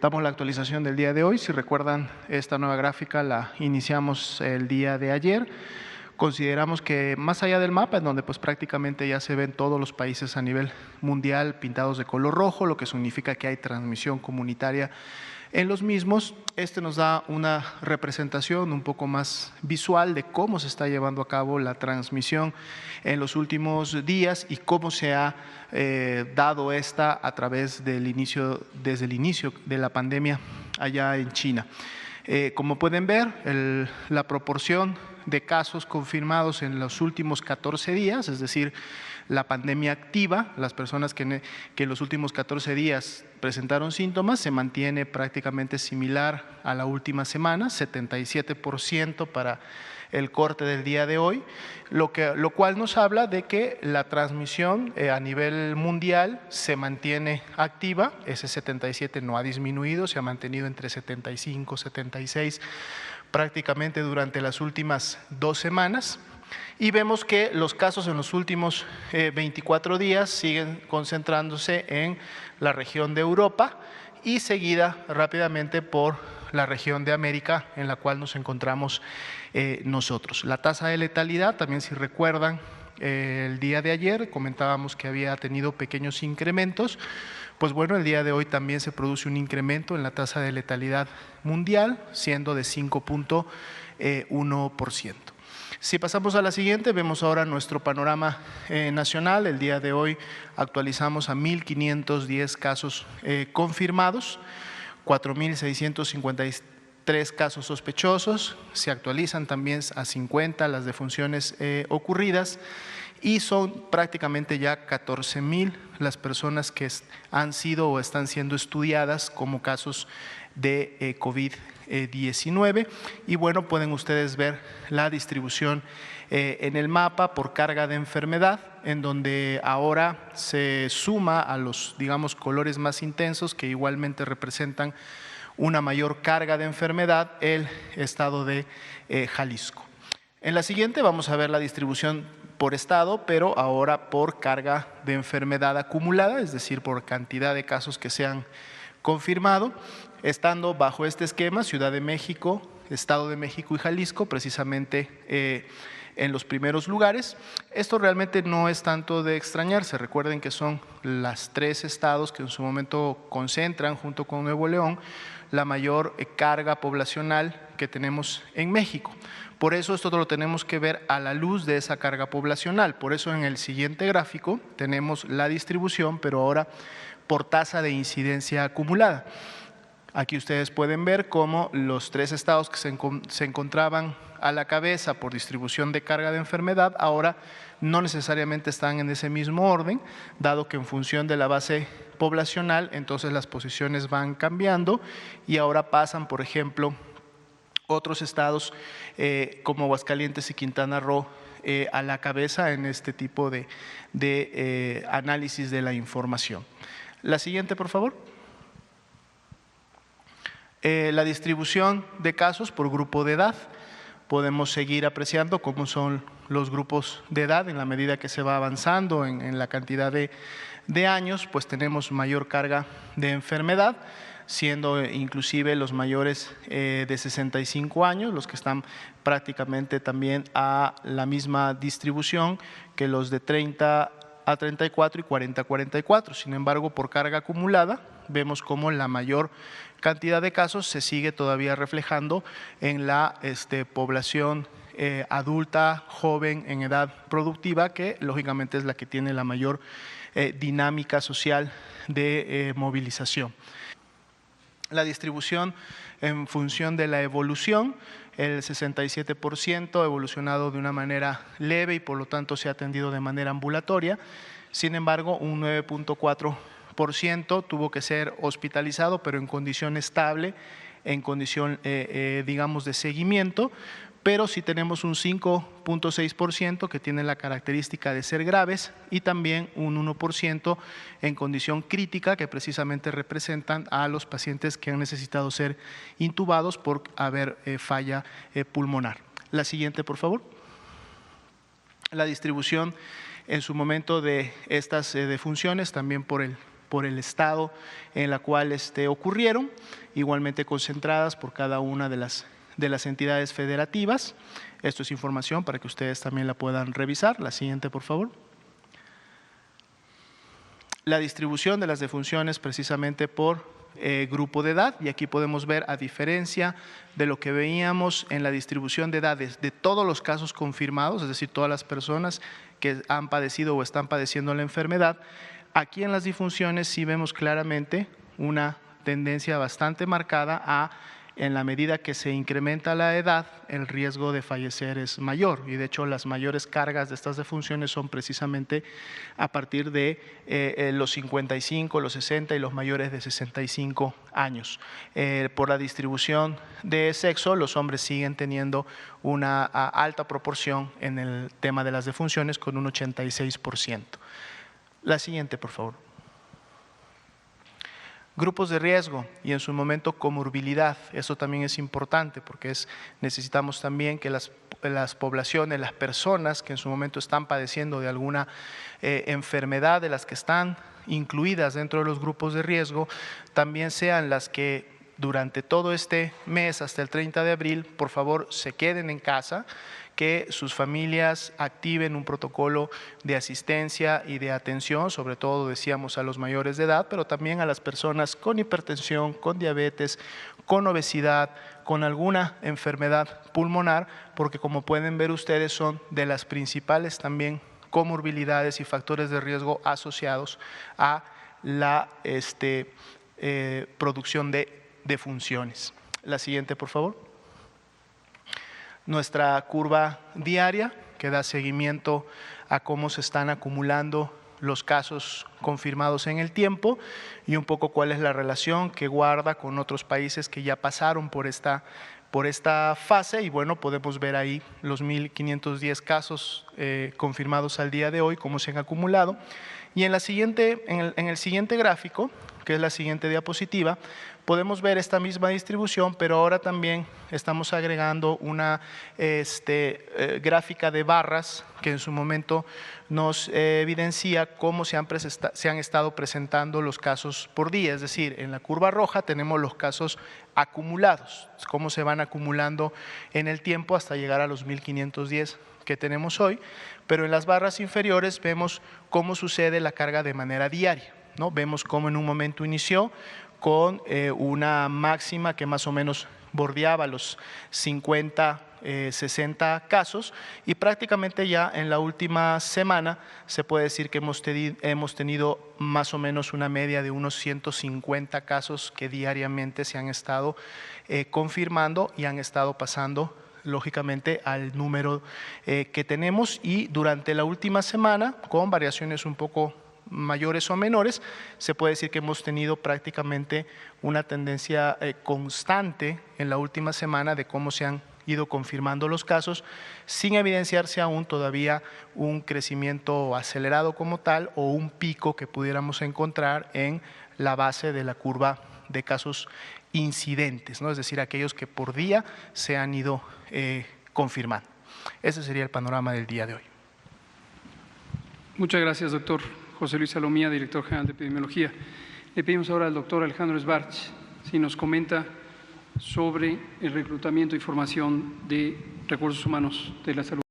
Damos la actualización del día de hoy. Si recuerdan, esta nueva gráfica la iniciamos el día de ayer. Consideramos que más allá del mapa, en donde pues prácticamente ya se ven todos los países a nivel mundial pintados de color rojo, lo que significa que hay transmisión comunitaria en los mismos, este nos da una representación un poco más visual de cómo se está llevando a cabo la transmisión en los últimos días y cómo se ha dado esta a través desde el inicio de la pandemia allá en China. Como pueden ver, la proporción de casos confirmados en los últimos 14 días, es decir, la pandemia activa, las personas que en los últimos 14 días presentaron síntomas, se mantiene prácticamente similar a la última semana, 77% para el corte del día de hoy, lo cual nos habla de que la transmisión a nivel mundial se mantiene activa. Ese 77 no ha disminuido, se ha mantenido entre 75 y 76 prácticamente durante las últimas 2 semanas. Y vemos que los casos en los últimos 24 días siguen concentrándose en la región de Europa y seguida rápidamente por la región de América, en la cual nos encontramos nosotros. La tasa de letalidad, también si recuerdan, el día de ayer comentábamos que había tenido pequeños incrementos. Pues bueno, el día de hoy también se produce un incremento en la tasa de letalidad mundial, siendo de 5.1%. Si pasamos a la siguiente, vemos ahora nuestro panorama nacional. El día de hoy actualizamos a 1.510 casos confirmados, 4.653 casos sospechosos, se actualizan también a 50 las defunciones ocurridas y son prácticamente ya 14.000 las personas que han sido o están siendo estudiadas como casos de COVID-19. Y bueno, pueden ustedes ver la distribución en el mapa por carga de enfermedad, en donde ahora se suma a los, digamos, colores más intensos que igualmente representan una mayor carga de enfermedad, el estado de Jalisco. En la siguiente vamos a ver la distribución por estado, pero ahora por carga de enfermedad acumulada, es decir, por cantidad de casos que se han confirmado, estando bajo este esquema Ciudad de México, Estado de México y Jalisco, precisamente en los primeros lugares. Esto realmente no es tanto de extrañarse. Recuerden que son los 3 estados que en su momento concentran, junto con Nuevo León, la mayor carga poblacional que tenemos en México. Por eso esto lo tenemos que ver a la luz de esa carga poblacional. Por eso en el siguiente gráfico tenemos la distribución, pero ahora por tasa de incidencia acumulada. Aquí ustedes pueden ver cómo los 3 estados que se encontraban a la cabeza por distribución de carga de enfermedad ahora no necesariamente están en ese mismo orden, dado que en función de la base poblacional, entonces las posiciones van cambiando y ahora pasan, por ejemplo, otros estados como Aguascalientes y Quintana Roo a la cabeza en este tipo de análisis de la información. La siguiente, por favor. La distribución de casos por grupo de edad. Podemos seguir apreciando cómo son los grupos de edad en la medida que se va avanzando en la cantidad de años, pues tenemos mayor carga de enfermedad, siendo inclusive los mayores de 65 años, los que están prácticamente también a la misma distribución que los de 30 a 34 y 40 a 44. Sin embargo, por carga acumulada, vemos cómo la mayor cantidad de casos se sigue todavía reflejando en la población adulta, joven, en edad productiva, que lógicamente es la que tiene la mayor dinámica social de movilización. La distribución en función de la evolución, el 67% ha evolucionado de una manera leve y por lo tanto se ha atendido de manera ambulatoria. Sin embargo, un 9.4% tuvo que ser hospitalizado, pero en condición estable, en condición, digamos, de seguimiento. Pero sí tenemos un 5.6% que tiene la característica de ser graves y también un 1% en condición crítica, que precisamente representan a los pacientes que han necesitado ser intubados por haber falla pulmonar. La siguiente, por favor. La distribución en su momento de estas defunciones también por el por el estado en la cual ocurrieron, igualmente concentradas por cada una de las entidades federativas. Esto es información para que ustedes también la puedan revisar. La siguiente, por favor. La distribución de las defunciones precisamente por grupo de edad, y aquí podemos ver, a diferencia de lo que veíamos en la distribución de edades de todos los casos confirmados, es decir, todas las personas que han padecido o están padeciendo la enfermedad, aquí en las difunciones sí vemos claramente una tendencia bastante marcada a, en la medida que se incrementa la edad, el riesgo de fallecer es mayor, y de hecho las mayores cargas de estas defunciones son precisamente a partir de los 55, los 60 y los mayores de 65 años. Por la distribución de sexo, los hombres siguen teniendo una alta proporción en el tema de las defunciones, con un 86%. La siguiente, por favor. Grupos de riesgo y en su momento comorbilidad. Eso también es importante porque necesitamos también que las poblaciones, las personas que en su momento están padeciendo de alguna enfermedad, de las que están incluidas dentro de los grupos de riesgo, también sean las que durante todo este mes hasta el 30 de abril, por favor, se queden en casa, que sus familias activen un protocolo de asistencia y de atención, sobre todo, decíamos, a los mayores de edad, pero también a las personas con hipertensión, con diabetes, con obesidad, con alguna enfermedad pulmonar, porque como pueden ver ustedes son de las principales también comorbilidades y factores de riesgo asociados a la producción de funciones. La siguiente, por favor. Nuestra curva diaria que da seguimiento a cómo se están acumulando los casos confirmados en el tiempo y un poco cuál es la relación que guarda con otros países que ya pasaron por esta fase. Y bueno, podemos ver ahí los 1.510 casos confirmados al día de hoy, cómo se han acumulado. Y en el siguiente gráfico, que es la siguiente diapositiva, podemos ver esta misma distribución, pero ahora también estamos agregando una gráfica de barras que en su momento nos evidencia cómo se han estado presentando los casos por día. Es decir, en la curva roja tenemos los casos acumulados, cómo se van acumulando en el tiempo hasta llegar a los 1.510 que tenemos hoy, pero en las barras inferiores vemos cómo sucede la carga de manera diaria, ¿no? Vemos cómo en un momento inició con una máxima que más o menos bordeaba los 50, 60 casos, y prácticamente ya en la última semana se puede decir que hemos tenido más o menos una media de unos 150 casos que diariamente se han estado confirmando y han estado pasando lógicamente al número que tenemos, y durante la última semana, con variaciones un poco mayores o menores, se puede decir que hemos tenido prácticamente una tendencia constante en la última semana de cómo se han ido confirmando los casos, sin evidenciarse aún todavía un crecimiento acelerado como tal o un pico que pudiéramos encontrar en la base de la curva de casos incidentes, ¿no? Es decir, aquellos que por día se han ido confirmando. Ese sería el panorama del día de hoy. Muchas gracias, doctor José Luis Salomía, director general de Epidemiología. Le pedimos ahora al doctor Alejandro Sbarch si nos comenta sobre el reclutamiento y formación de recursos humanos de la salud.